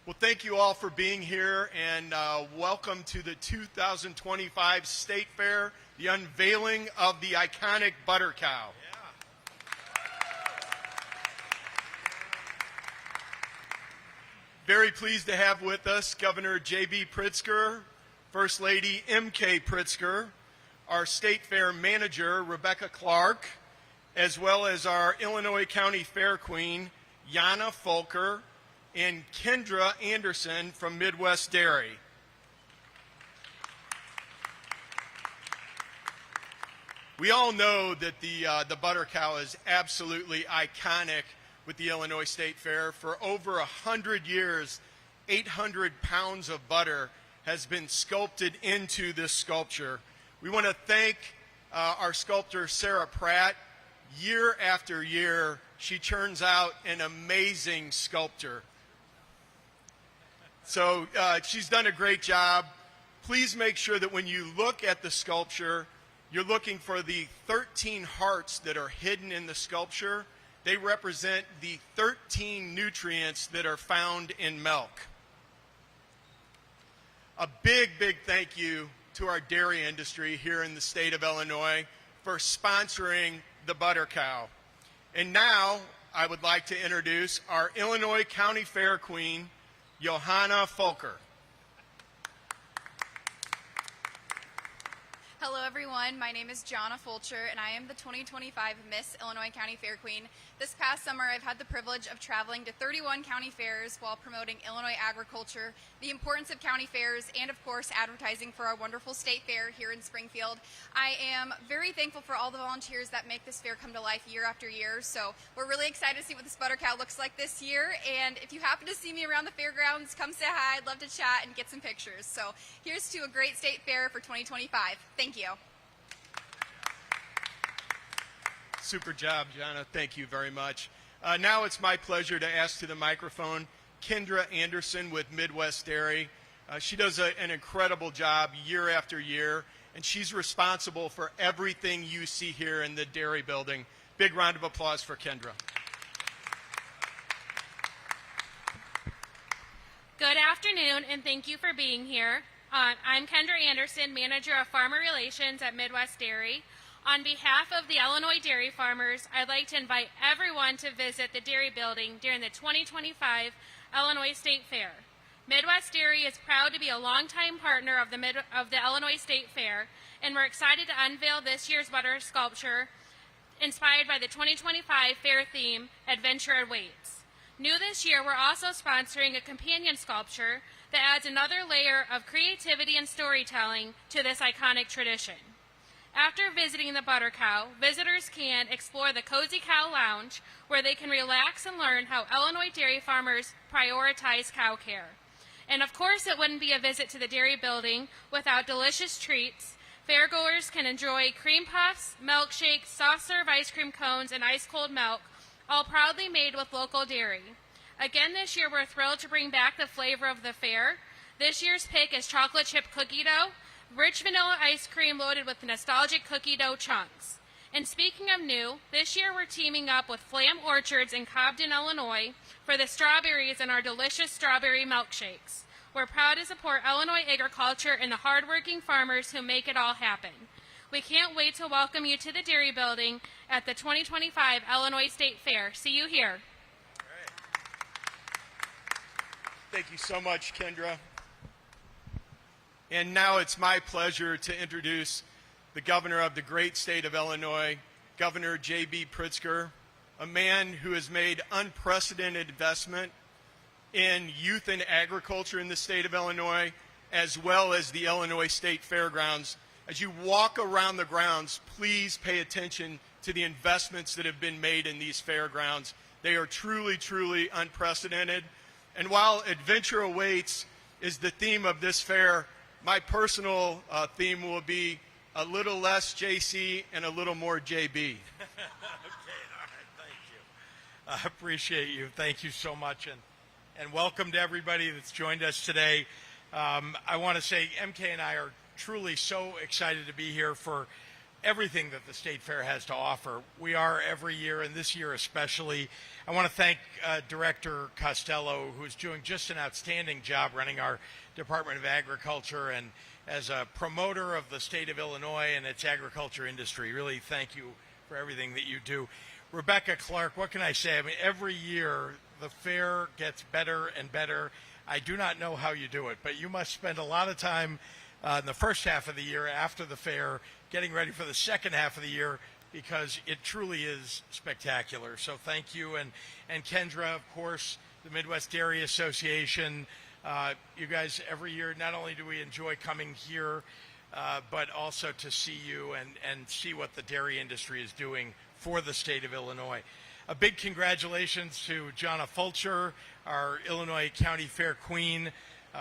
Well, thank you all for being here, and welcome to the 2025 State Fair, the unveiling of the iconic butter cow. Very pleased to have with us Governor J.B. Pritzker, First Lady M.K. Pritzker, our State Fair Manager, Rebecca Clark, as well as our Illinois County Fair Queen, Jana Folker, and Kendra Anderson from Midwest Dairy. We all know that the butter cow is absolutely iconic with the Illinois State Fair. For over 100 years, 800 pounds of butter has been sculpted into this sculpture. We want to thank our sculptor, Sarah Pratt. Year after year, she churns out an amazing sculpture. So she's done a great job. Please make sure that when you look at the sculpture, you're looking for the 13 hearts that are hidden in the sculpture. They represent the 13 nutrients that are found in milk. A big, big thank you to our dairy industry here in the state of Illinois for sponsoring the butter cow. And now I would like to introduce our Illinois County Fair Queen, Jana Folker. Hello everyone, my name is Jana Folcher and I am the 2025 Miss Illinois County Fair Queen. This past summer I've had the privilege of traveling to 31 county fairs while promoting Illinois agriculture, the importance of county fairs, and of course advertising for our wonderful state fair here in Springfield. I am very thankful for all the volunteers that make this fair come to life year after year, so we're really excited to see what this butter cow looks like this year, and if you happen to see me around the fairgrounds, come say hi. I'd love to chat and get some pictures. So here's to a great state fair for 2025. Thank you. Super job, Jana. Thank you very much. Now it's my pleasure to ask to the microphone Kendra Anderson with Midwest Dairy. She does an incredible job year after year, and she's responsible for everything you see here in the dairy building. Big round of applause for Kendra. Good afternoon, and thank you for being here. I'm Kendra Anderson, Manager of Farmer Relations at Midwest Dairy. On behalf of the Illinois dairy farmers, I'd like to invite everyone to visit the dairy building during the 2025 Illinois State Fair. Midwest Dairy is proud to be a longtime partner of the Illinois State Fair, and we're excited to unveil this year's butter sculpture inspired by the 2025 fair theme, Adventure Awaits. New this year, we're also sponsoring a companion sculpture that adds another layer of creativity and storytelling to this iconic tradition. After visiting the butter cow, visitors can explore the Cozy Cow Lounge, where they can relax and learn how Illinois dairy farmers prioritize cow care. And of course, it wouldn't be a visit to the dairy building without delicious treats. Fairgoers can enjoy cream puffs, milkshakes, soft-serve ice cream cones, and ice-cold milk, all proudly made with local dairy. Again this year, we're thrilled to bring back the flavor of the fair. This year's pick is chocolate chip cookie dough, rich vanilla ice cream loaded with nostalgic cookie dough chunks. And speaking of new, this year we're teaming up with Flam Orchards in Cobden, Illinois for the strawberries in our delicious strawberry milkshakes. We're proud to support Illinois agriculture and the hardworking farmers who make it all happen. We can't wait to welcome you to the dairy building at the 2025 Illinois State Fair. See you here. Thank you so much, Kendra. And now it's my pleasure to introduce the governor of the great state of Illinois, Governor J.B. Pritzker, a man who has made unprecedented investment in youth and agriculture in the state of Illinois, as well as the Illinois State Fairgrounds. As you walk around the grounds, please pay attention to the investments that have been made in these fairgrounds. They are truly, truly unprecedented. And while Adventure Awaits is the theme of this fair, my personal theme will be a little less JC and a little more JB. Okay, all right, thank you. I appreciate you. Thank you so much, and welcome to everybody that's joined us today. I want to say MK and I are truly so excited to be here for everything that the State Fair has to offer. We are every year, and this year especially. I want to thank Director Costello, who's doing just an outstanding job running our Department of Agriculture and as a promoter of the state of Illinois and its agriculture industry. Really thank you for everything that you do. Rebecca Clark, what can I say? I mean, every year the fair gets better and better. I do not know how you do it, but you must spend a lot of time in the first half of the year after the fair getting ready for the second half of the year, because it truly is spectacular. So thank you. And Kendra, of course, the Midwest Dairy Association. You guys, every year, not only do we enjoy coming here, but also to see you and see what the dairy industry is doing for the state of Illinois. A big congratulations to Jonna Fulcher, our Illinois County Fair Queen.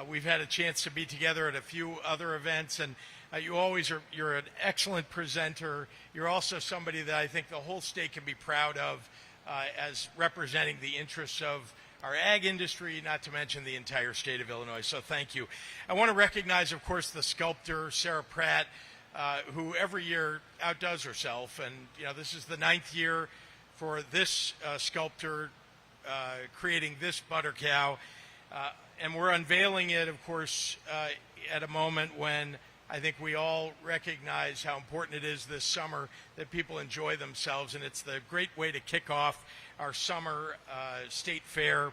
We've had a chance to be together at a few other events, and you're an excellent presenter. You're also somebody that I think the whole state can be proud of as representing the interests of our ag industry, not to mention the entire state of Illinois. So thank you. I want to recognize, of course, the sculptor, Sarah Pratt, who every year outdoes herself. And, you know, this is the 9th year for this sculptor creating this butter cow. And we're unveiling it, of course, at a moment when I think we all recognize how important it is this summer that people enjoy themselves, and it's the great way to kick off our summer state fair.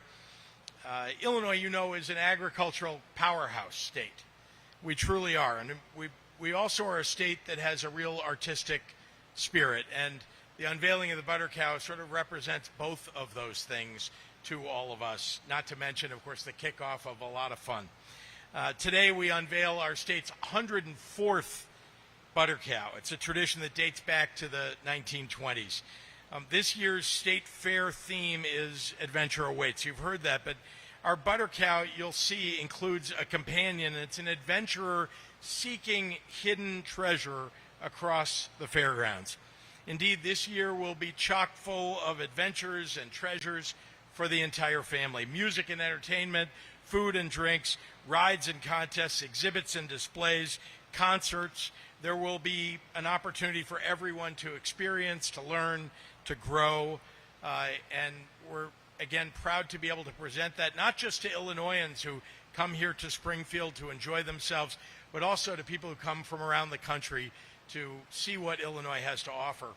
Illinois, you know, is an agricultural powerhouse state. We truly are, and we also are a state that has a real artistic spirit, and the unveiling of the butter cow sort of represents both of those things to all of us, not to mention, of course, the kickoff of a lot of fun. Today we unveil our state's 104th butter cow. It's a tradition that dates back to the 1920s. This year's state fair theme is Adventure Awaits. You've heard that, but our butter cow, you'll see, includes a companion. It's an adventurer seeking hidden treasure across the fairgrounds. Indeed, this year will be chock full of adventures and treasures for the entire family. Music and entertainment, food and drinks, rides and contests, exhibits and displays, concerts. There will be an opportunity for everyone to experience, to learn, to grow, and we're, again, proud to be able to present that, not just to Illinoisans who come here to Springfield to enjoy themselves, but also to people who come from around the country to see what Illinois has to offer.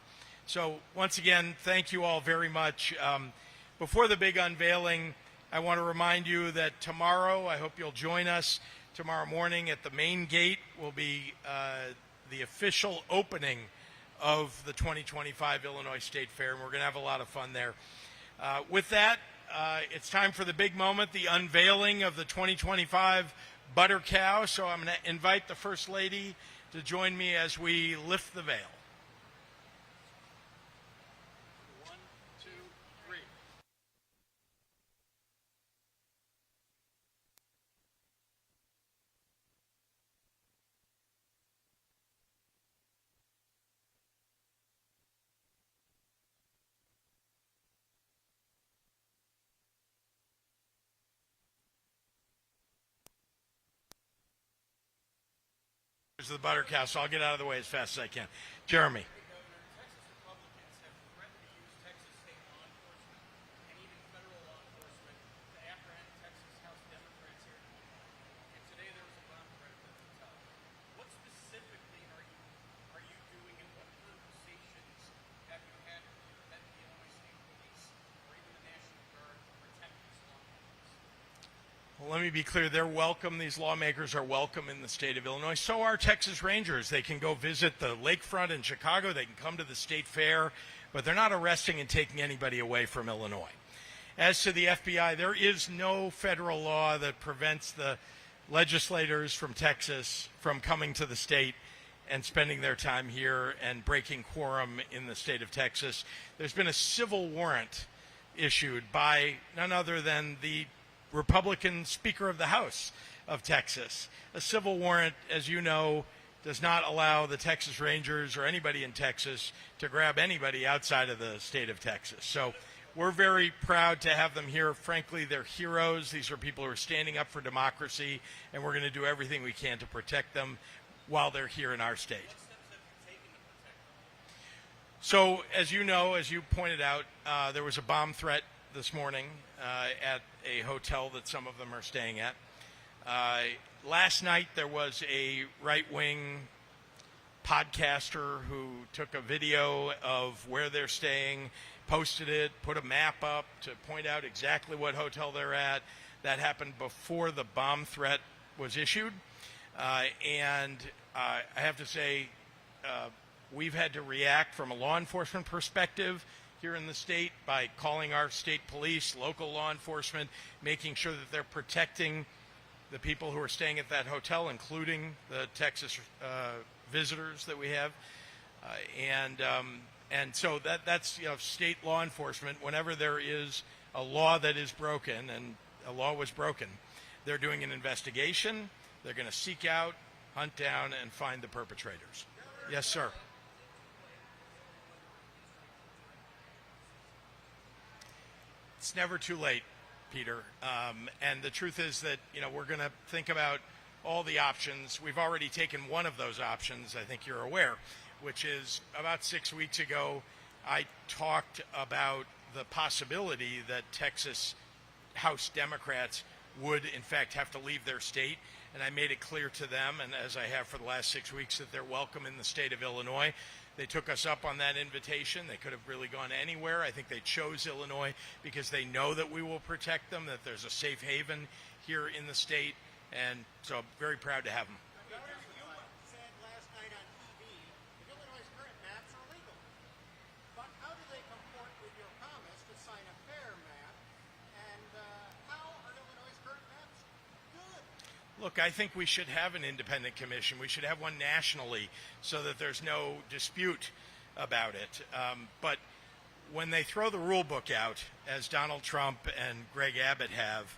So once again, thank you all very much. Before the big unveiling, I want to remind you that tomorrow, I hope you'll join us, tomorrow morning at the main gate will be the official opening of the 2025 Illinois State Fair, and we're going to have a lot of fun there. With that, it's time for the big moment, the unveiling of the 2025 butter cow. So I'm going to invite the First Lady to join me as we lift the veil. 1, 2, 3. Here's the butter cow, so I'll get out of the way as fast as I can. Jeremy. Let me be clear, they're welcome. These lawmakers are welcome in the state of Illinois. So are Texas Rangers. They can go visit the lakefront in Chicago. They can come to the state fair, but they're not arresting and taking anybody away from Illinois. As to the FBI, there is no federal law that prevents the legislators from Texas from coming to the state and spending their time here and breaking quorum in the state of Texas. There's been a civil warrant issued by none other than the Republican Speaker of the House of Texas. A civil warrant, as you know, does not allow the Texas Rangers or anybody in Texas to grab anybody outside of the state of Texas. So we're very proud to have them here. Frankly, they're heroes. These are people who are standing up for democracy, and we're going to do everything we can to protect them while they're here in our state. So, as you know, as you pointed out, there was a bomb threat this morning at a hotel that some of them are staying at. Last night, there was a right-wing podcaster who took a video of where they're staying, posted it, put a map up to point out exactly what hotel they're at. That happened before the bomb threat was issued. And I have to say, we've had to react from a law enforcement perspective here in the state by calling our state police, local law enforcement, making sure that they're protecting the people who are staying at that hotel, including the Texas visitors that we have. And so that's state law enforcement. Whenever there is a law that is broken, and a law was broken, they're doing an investigation. They're going to seek out, hunt down, and find the perpetrators. Yes, sir. It's never too late, Peter. And the truth is that, we're going to think about all the options. We've already taken one of those options, I think you're aware, which is about 6 weeks ago, I talked about the possibility that Texas House Democrats would, in fact, have to leave their state. And I made it clear to them, and as I have for the last 6 weeks, that they're welcome in the state of Illinois. They took us up on that invitation. They could have really gone anywhere. I think they chose Illinois because they know that we will protect them, that there's a safe haven here in the state. And so I'm very proud to have them. Governor, you said last night on TV that Illinois' current maps are legal. But how do they comport with your promise to sign a fair map? And how are Illinois' current maps good? Look, I think we should have an independent commission. We should have one nationally so that there's no dispute about it. But when they throw the rule book out, as Donald Trump and Greg Abbott have,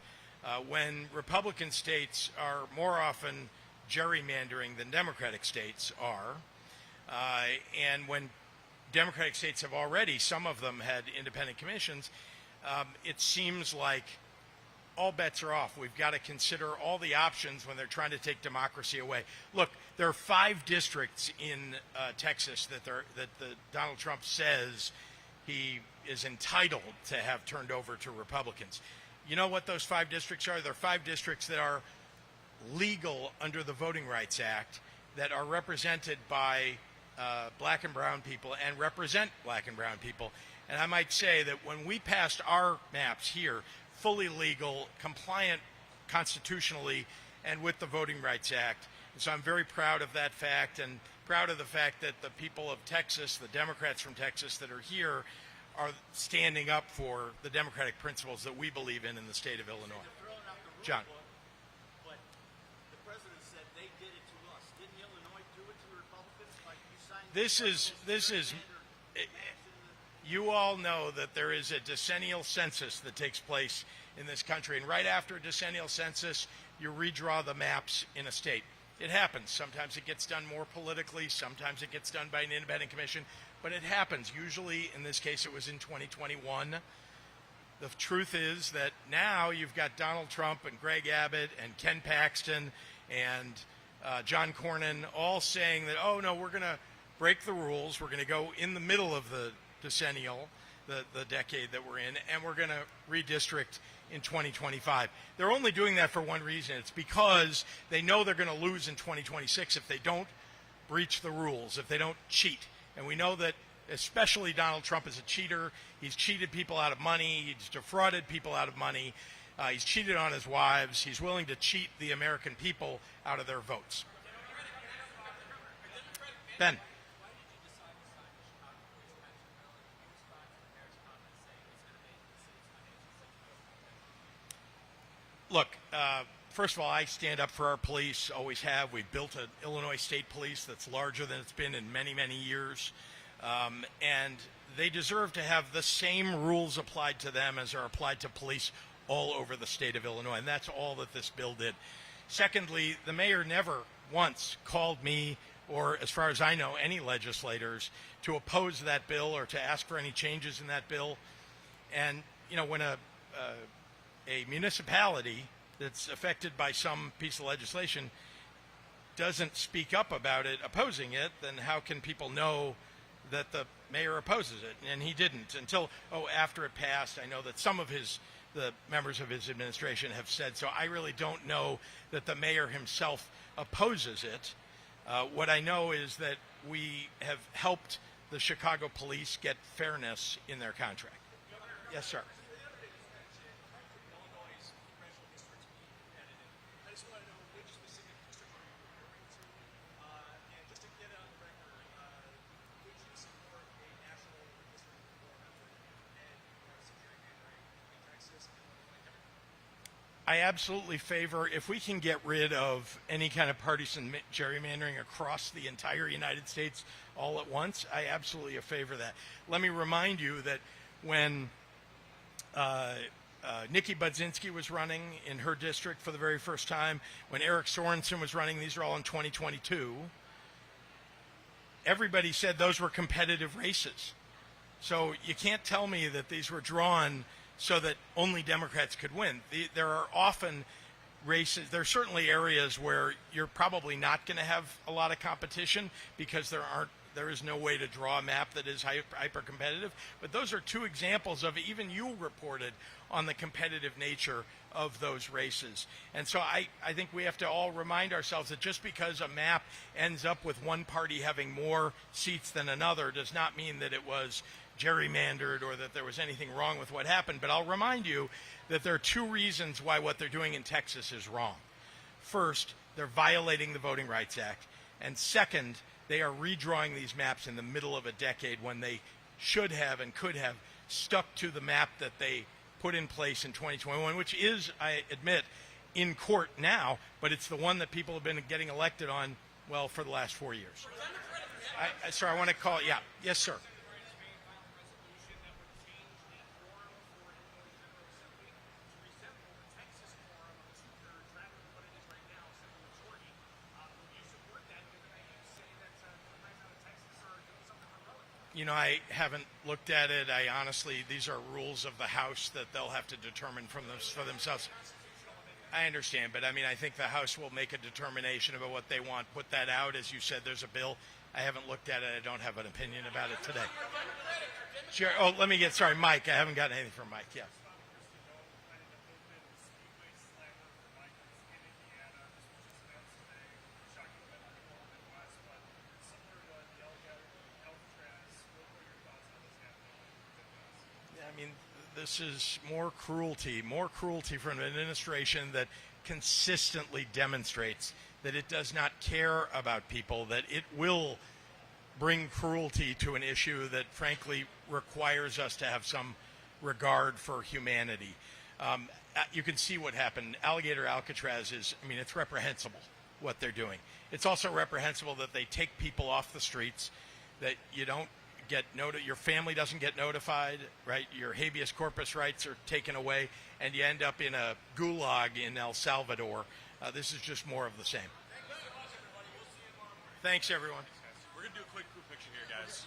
when Republican states are more often gerrymandering than Democratic states are, and when Democratic states have already, some of them had independent commissions, it seems like all bets are off. We've got to consider all the options when they're trying to take democracy away. Look, there are 5 districts in Texas that Donald Trump says he is entitled to have turned over to Republicans. You know what those 5 districts are? They're 5 districts that are legal under the Voting Rights Act, that are represented by black and brown people and represent black and brown people. And I might say that when we passed our maps here, fully legal, compliant constitutionally and with the Voting Rights Act. And so I'm very proud of that fact, and proud of the fact that the people of Texas, the Democrats from Texas that are here, are standing up for the democratic principles that we believe in the state of Illinois. John. But the president said they did it to us. Didn't Illinois do it to the Republicans? Like you signed This is you all know that there is a decennial census that takes place in this country, and right after a decennial census, you redraw the maps in a state. It happens. Sometimes it gets done more politically, sometimes it gets done by an independent commission, but it happens. Usually, in this case, it was in 2021. The truth is that now you've got Donald Trump and Greg Abbott and Ken Paxton and John Cornyn all saying that, oh, no, we're going to break the rules. We're going to go in the middle of the decennial, the decade that we're in, and we're going to redistrict in 2025. They're only doing that for one reason. It's because they know they're going to lose in 2026 if they don't breach the rules, if they don't cheat. And we know that especially Donald Trump is a cheater. He's cheated people out of money. He's defrauded people out of money. He's cheated on his wives. He's willing to cheat the American people out of their votes. Ben. Look, first of all, I stand up for our police, always have. We've built an Illinois State Police that's larger than it's been in many, many years. And they deserve to have the same rules applied to them as are applied to police all over the state of Illinois. And that's all that this bill did. Secondly, the mayor never once called me, or as far as I know, any legislators, to oppose that bill or to ask for any changes in that bill. And, when a municipality that's affected by some piece of legislation doesn't speak up about it, opposing it, then how can people know that the mayor opposes it, and he didn't until after it passed. I know that some of the members of his administration have said so. I really don't know that the mayor himself opposes it. What I know is that we have helped the Chicago police get fairness in their contract. Yes, sir. I absolutely favor, if we can get rid of any kind of partisan gerrymandering across the entire United States all at once, I absolutely favor that. Let me remind you that when Nikki Budzinski was running in her district for the very first time, when Eric Sorensen was running, these are all in 2022, everybody said those were competitive races. So you can't tell me that these were drawn so that only Democrats could win. There are often races, there are certainly areas where you're probably not going to have a lot of competition because there is no way to draw a map that is hyper competitive. But those are two examples of, even you reported on the competitive nature of those races. And so I think we have to all remind ourselves that just because a map ends up with one party having more seats than another does not mean that it was gerrymandered or that there was anything wrong with what happened. But I'll remind you that there are two reasons why what they're doing in Texas is wrong. First, they're violating the Voting Rights Act. And second, they are redrawing these maps in the middle of a decade when they should have and could have stuck to the map that they put in place in 2021, which is, I admit, in court now, but it's the one that people have been getting elected on, well, for the last 4 years. Sir, I want to call, yeah. Yes, sir. You know, I haven't looked at it. I honestly, these are rules of the House that they'll have to determine for themselves. I understand, but I mean, I think the House will make a determination about what they want. Put that out. As you said, there's a bill. I haven't looked at it. I don't have an opinion about it today. Sure. Oh, sorry, Mike. I haven't gotten anything from Mike. Yeah. I mean, this is more cruelty from an administration that consistently demonstrates that it does not care about people, that it will bring cruelty to an issue that frankly requires us to have some regard for humanity. You can see what happened. Alligator Alcatraz is, I mean, it's reprehensible what they're doing. It's also reprehensible that they take people off the streets, that you don't get your family doesn't get notified, right? Your habeas corpus rights are taken away, and you end up in a gulag in El Salvador. This is just more of the same. Thanks, everyone. We're going to do a quick group picture here, guys.